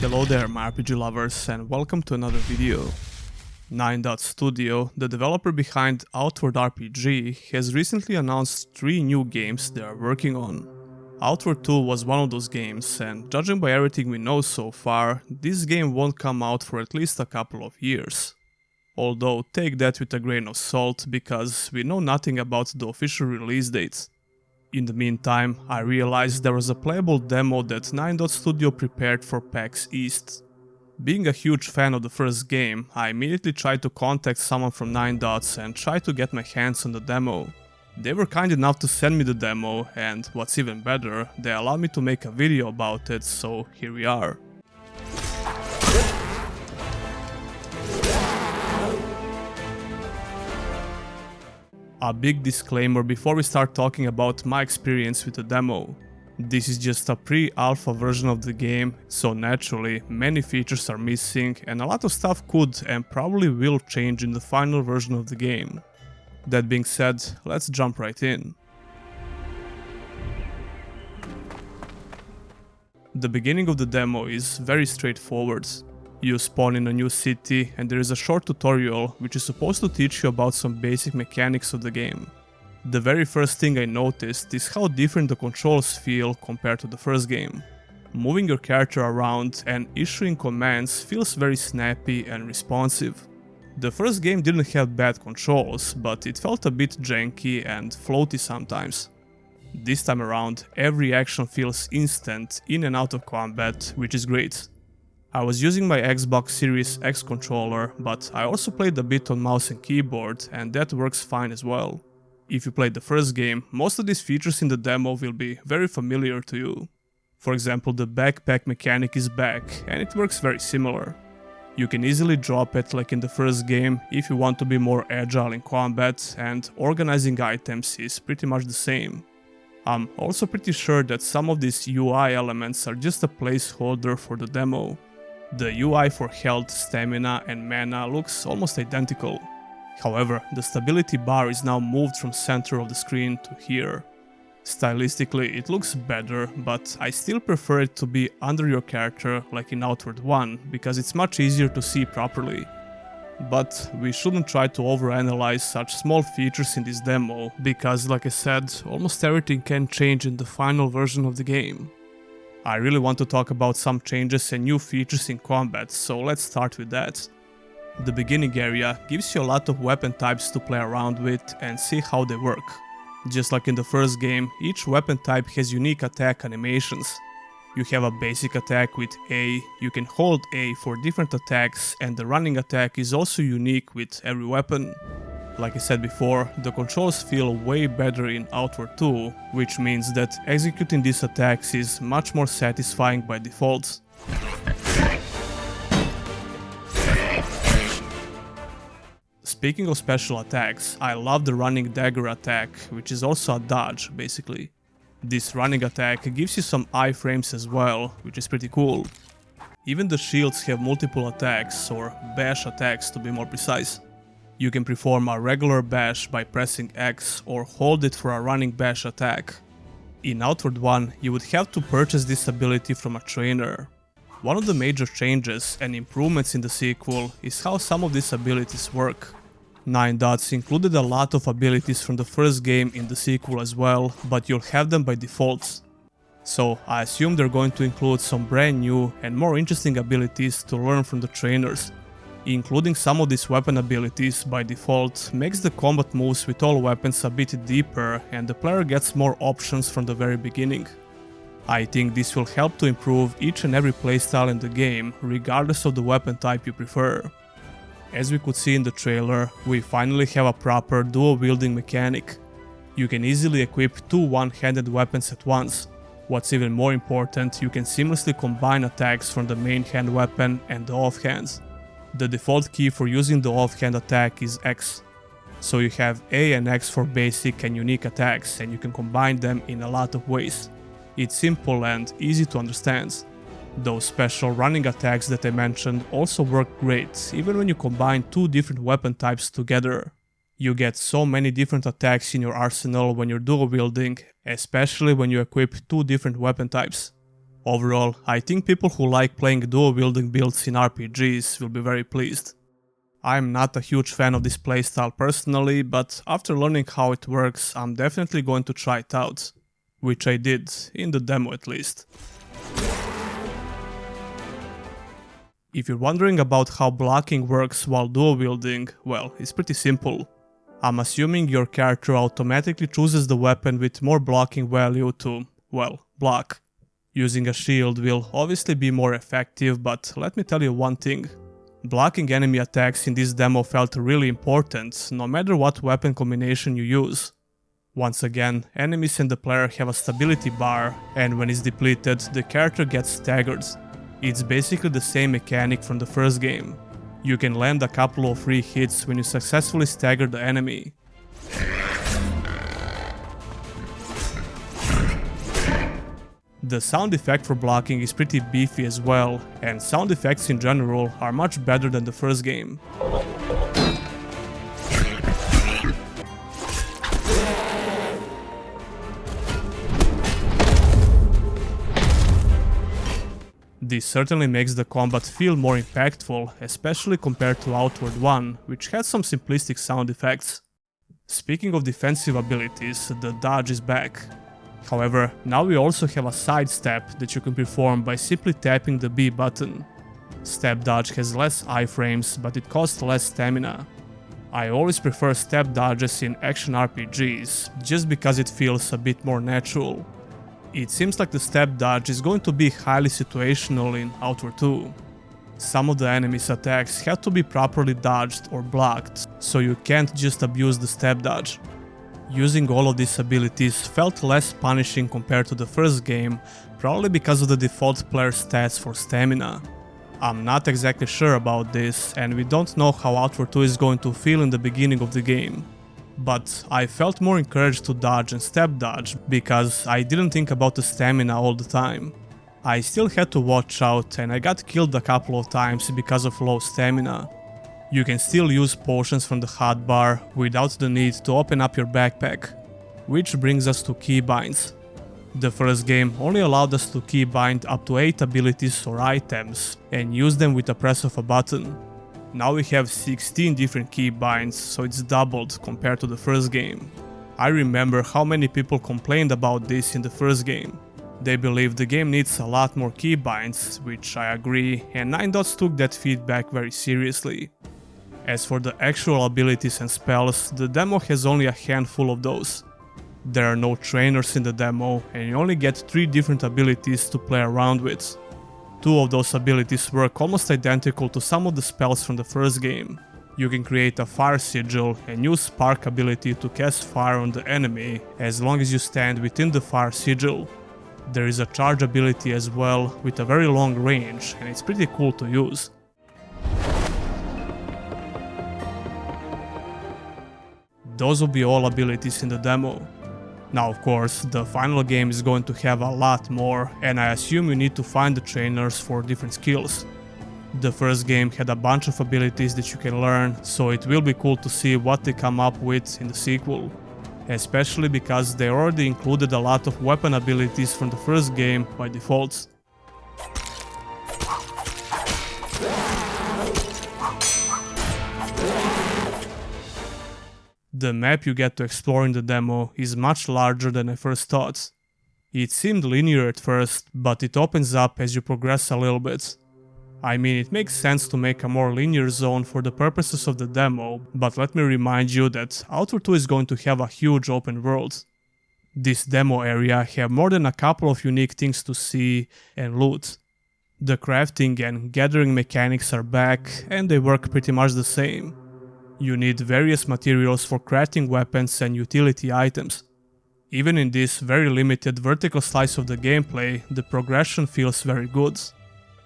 Hello there my RPG lovers and welcome to another video. 9-Dot Studio, the developer behind Outward RPG, has recently announced 3 new games they are working on. Outward 2 was one of those games, and judging by everything we know so far, this game won't come out for at least a couple of years. Although take that with a grain of salt because we know nothing about the official release date. In the meantime, I realized there was a playable demo that 9-Dot Studio prepared for PAX East. Being a huge fan of the first game, I immediately tried to contact someone from 9-Dots and try to get my hands on the demo. They were kind enough to send me the demo, and what's even better, they allowed me to make a video about it, so here we are. A big disclaimer before we start talking about my experience with the demo. This is just a pre-alpha version of the game, so naturally many features are missing and a lot of stuff could and probably will change in the final version of the game. That being said, let's jump right in. The beginning of the demo is very straightforward. You spawn in a new city and there is a short tutorial which is supposed to teach you about some basic mechanics of the game. The very first thing I noticed is how different the controls feel compared to the first game. Moving your character around and issuing commands feels very snappy and responsive. The first game didn't have bad controls, but it felt a bit janky and floaty sometimes. This time around, every action feels instant in and out of combat, which is great. I was using my Xbox Series X controller, but I also played a bit on mouse and keyboard, and that works fine as well. If you played the first game, most of these features in the demo will be very familiar to you. For example, the backpack mechanic is back, and it works very similar. You can easily drop it like in the first game if you want to be more agile in combat, and organizing items is pretty much the same. I'm also pretty sure that some of these UI elements are just a placeholder for the demo. The UI for health, stamina and mana looks almost identical. However, the stability bar is now moved from center of the screen to here. Stylistically it looks better, but I still prefer it to be under your character like in Outward 1 because it's much easier to see properly. But we shouldn't try to overanalyze such small features in this demo because, like I said, almost everything can change in the final version of the game. I really want to talk about some changes and new features in combat, so let's start with that. The beginning area gives you a lot of weapon types to play around with and see how they work. Just like in the first game, each weapon type has unique attack animations. You have a basic attack with A, you can hold A for different attacks, and the running attack is also unique with every weapon. Like I said before, the controls feel way better in Outward 2, which means that executing these attacks is much more satisfying by default. Speaking of special attacks, I love the running dagger attack, which is also a dodge, basically. This running attack gives you some iframes as well, which is pretty cool. Even the shields have multiple attacks, or bash attacks to be more precise. You can perform a regular bash by pressing X or hold it for a running bash attack. In Outward 1, you would have to purchase this ability from a trainer. One of the major changes and improvements in the sequel is how some of these abilities work. 9-Dots included a lot of abilities from the first game in the sequel as well, but you'll have them by default. So I assume they're going to include some brand new and more interesting abilities to learn from the trainers. Including some of these weapon abilities by default makes the combat moves with all weapons a bit deeper and the player gets more options from the very beginning. I think this will help to improve each and every playstyle in the game, regardless of the weapon type you prefer. As we could see in the trailer, we finally have a proper dual wielding mechanic. You can easily equip 2 one-handed weapons at once. What's even more important, you can seamlessly combine attacks from the main hand weapon and the offhands. The default key for using the offhand attack is X. So you have A and X for basic and unique attacks, and you can combine them in a lot of ways. It's simple and easy to understand. Those special running attacks that I mentioned also work great, even when you combine 2 different weapon types together. You get so many different attacks in your arsenal when you're dual wielding, especially when you equip 2 different weapon types. Overall, I think people who like playing dual-wielding builds in RPGs will be very pleased. I'm not a huge fan of this playstyle personally, but after learning how it works, I'm definitely going to try it out. Which I did, in the demo at least. If you're wondering about how blocking works while dual-wielding, well, it's pretty simple. I'm assuming your character automatically chooses the weapon with more blocking value to, well, block. Using a shield will obviously be more effective, but let me tell you one thing. Blocking enemy attacks in this demo felt really important, no matter what weapon combination you use. Once again, enemies and the player have a stability bar, and when it's depleted, the character gets staggered. It's basically the same mechanic from the first game. You can land a couple of free hits when you successfully stagger the enemy. The sound effect for blocking is pretty beefy as well, and sound effects in general are much better than the first game. This certainly makes the combat feel more impactful, especially compared to Outward 1, which had some simplistic sound effects. Speaking of defensive abilities, the dodge is back. However, now we also have a sidestep that you can perform by simply tapping the B button. Step dodge has less iframes, but it costs less stamina. I always prefer step dodges in action RPGs, just because it feels a bit more natural. It seems like the step dodge is going to be highly situational in Outward 2. Some of the enemy's attacks have to be properly dodged or blocked, so you can't just abuse the step dodge. Using all of these abilities felt less punishing compared to the first game, probably because of the default player stats for stamina. I'm not exactly sure about this, and we don't know how Outward 2 is going to feel in the beginning of the game. But I felt more encouraged to dodge and step dodge, because I didn't think about the stamina all the time. I still had to watch out, and I got killed a couple of times because of low stamina. You can still use potions from the hotbar without the need to open up your backpack. Which brings us to keybinds. The first game only allowed us to keybind up to 8 abilities or items and use them with a press of a button. Now we have 16 different keybinds, so it's doubled compared to the first game. I remember how many people complained about this in the first game. They believe the game needs a lot more keybinds, which I agree, and Ninedots took that feedback very seriously. As for the actual abilities and spells, the demo has only a handful of those. There are no trainers in the demo, and you only get 3 different abilities to play around with. 2 of those abilities work almost identical to some of the spells from the first game. You can create a fire sigil and use spark ability to cast fire on the enemy as long as you stand within the fire sigil. There is a charge ability as well with a very long range, and it's pretty cool to use. Those will be all abilities in the demo. Now of course, the final game is going to have a lot more, and I assume you need to find the trainers for different skills. The first game had a bunch of abilities that you can learn, so it will be cool to see what they come up with in the sequel. Especially because they already included a lot of weapon abilities from the first game by default. The map you get to explore in the demo is much larger than I first thought. It seemed linear at first, but it opens up as you progress a little bit. I mean, it makes sense to make a more linear zone for the purposes of the demo, but let me remind you that Outward 2 is going to have a huge open world. This demo area have more than a couple of unique things to see and loot. The crafting and gathering mechanics are back, and they work pretty much the same. You need various materials for crafting weapons and utility items. Even in this very limited vertical slice of the gameplay, the progression feels very good.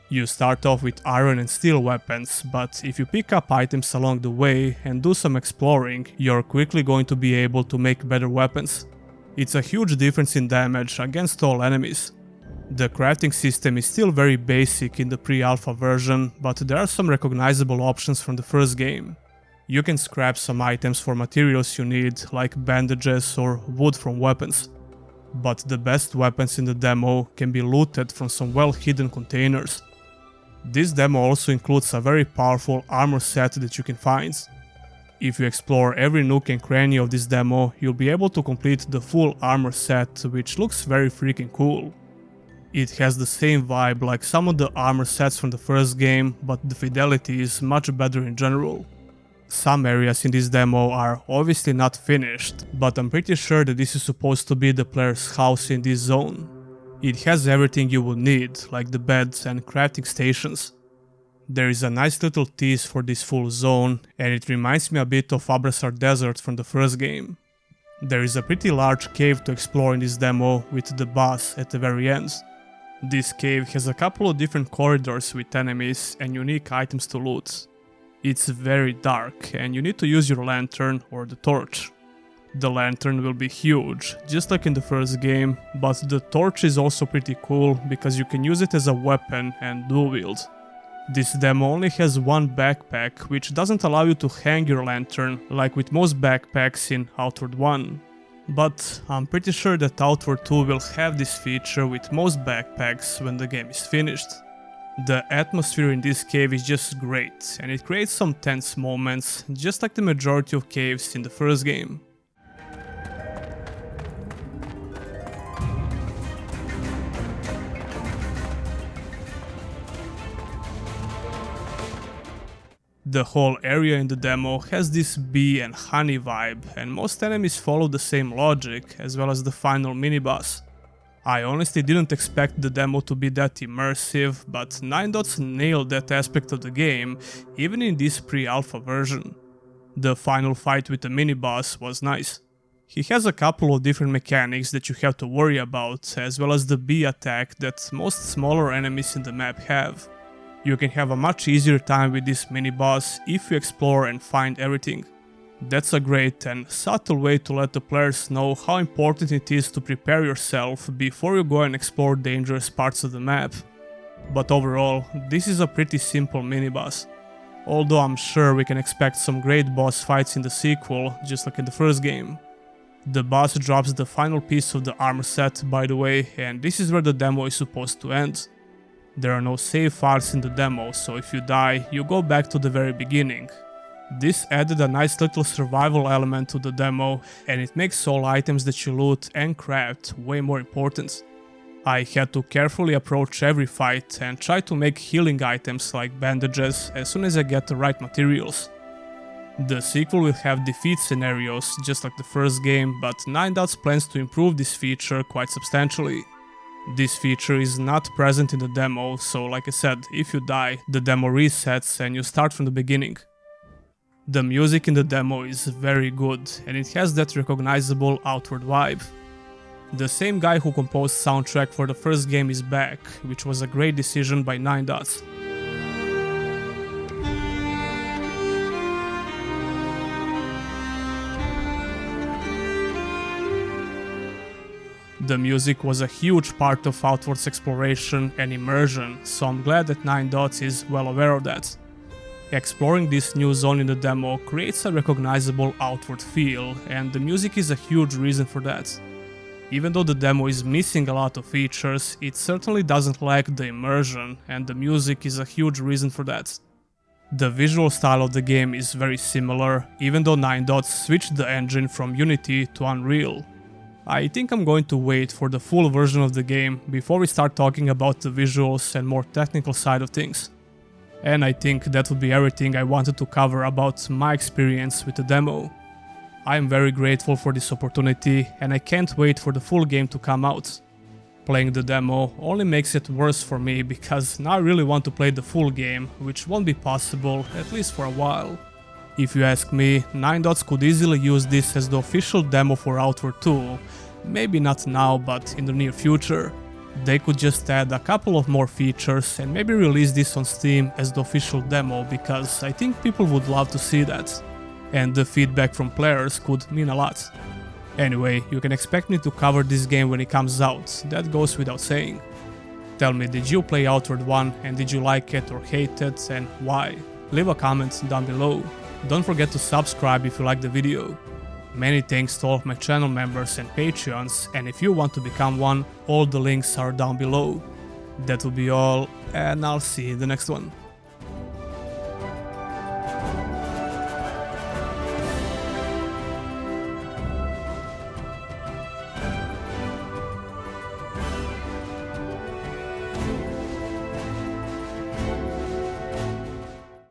You start off with iron and steel weapons, but if you pick up items along the way and do some exploring, you're quickly going to be able to make better weapons. It's a huge difference in damage against all enemies. The crafting system is still very basic in the pre-alpha version, but there are some recognizable options from the first game. You can scrap some items for materials you need, like bandages or wood from weapons. But the best weapons in the demo can be looted from some well-hidden containers. This demo also includes a very powerful armor set that you can find. If you explore every nook and cranny of this demo, you'll be able to complete the full armor set, which looks very freaking cool. It has the same vibe like some of the armor sets from the first game, but the fidelity is much better in general. Some areas in this demo are obviously not finished, but I'm pretty sure that this is supposed to be the player's house in this zone. It has everything you would need, like the beds and crafting stations. There is a nice little tease for this full zone, and it reminds me a bit of Abrasar Desert from the first game. There is a pretty large cave to explore in this demo with the boss at the very end. This cave has a couple of different corridors with enemies and unique items to loot. It's very dark and you need to use your lantern or the torch. The lantern will be huge, just like in the first game, but the torch is also pretty cool because you can use it as a weapon and dual wield. This demo only has one backpack, which doesn't allow you to hang your lantern like with most backpacks in Outward 1. But I'm pretty sure that Outward 2 will have this feature with most backpacks when the game is finished. The atmosphere in this cave is just great, and it creates some tense moments, just like the majority of caves in the first game. The whole area in the demo has this bee and honey vibe, and most enemies follow the same logic, as well as the final mini-boss. I honestly didn't expect the demo to be that immersive, but 9dots nailed that aspect of the game, even in this pre-alpha version. The final fight with the mini-boss was nice. He has a couple of different mechanics that you have to worry about, as well as the bee attack that most smaller enemies in the map have. You can have a much easier time with this mini-boss if you explore and find everything. That's a great and subtle way to let the players know how important it is to prepare yourself before you go and explore dangerous parts of the map. But overall, this is a pretty simple mini-boss. Although I'm sure we can expect some great boss fights in the sequel, just like in the first game. The boss drops the final piece of the armor set, by the way, and this is where the demo is supposed to end. There are no save files in the demo, so if you die, you go back to the very beginning. This added a nice little survival element to the demo, and it makes all items that you loot and craft way more important. I had to carefully approach every fight and try to make healing items like bandages as soon as I get the right materials. The sequel will have defeat scenarios just like the first game, but 9dots plans to improve this feature quite substantially. This feature is not present in the demo, so like I said, if you die, the demo resets and you start from the beginning. The music in the demo is very good, and it has that recognizable Outward vibe. The same guy who composed soundtrack for the first game is back, which was a great decision by 9dots. The music was a huge part of Outward's exploration and immersion, so I'm glad that 9dots is well aware of that. Exploring this new zone in the demo creates a recognizable Outward feel, and the music is a huge reason for that. Even though the demo is missing a lot of features, it certainly doesn't lack the immersion, and the music is a huge reason for that. The visual style of the game is very similar, even though 9dots switched the engine from Unity to Unreal. I think I'm going to wait for the full version of the game before we start talking about the visuals and more technical side of things. And I think that would be everything I wanted to cover about my experience with the demo. I am very grateful for this opportunity, and I can't wait for the full game to come out. Playing the demo only makes it worse for me because now I really want to play the full game, which won't be possible, at least for a while. If you ask me, 9dots could easily use this as the official demo for Outward 2, maybe not now, but in the near future. They could just add a couple of more features and maybe release this on Steam as the official demo, because I think people would love to see that. And the feedback from players could mean a lot. Anyway, you can expect me to cover this game when it comes out, that goes without saying. Tell me, did you play Outward 1 and did you like it or hate it, and why? Leave a comment down below. Don't forget to subscribe if you like the video. Many thanks to all of my channel members and Patreons, and if you want to become one, all the links are down below. That will be all, and I'll see you in the next one.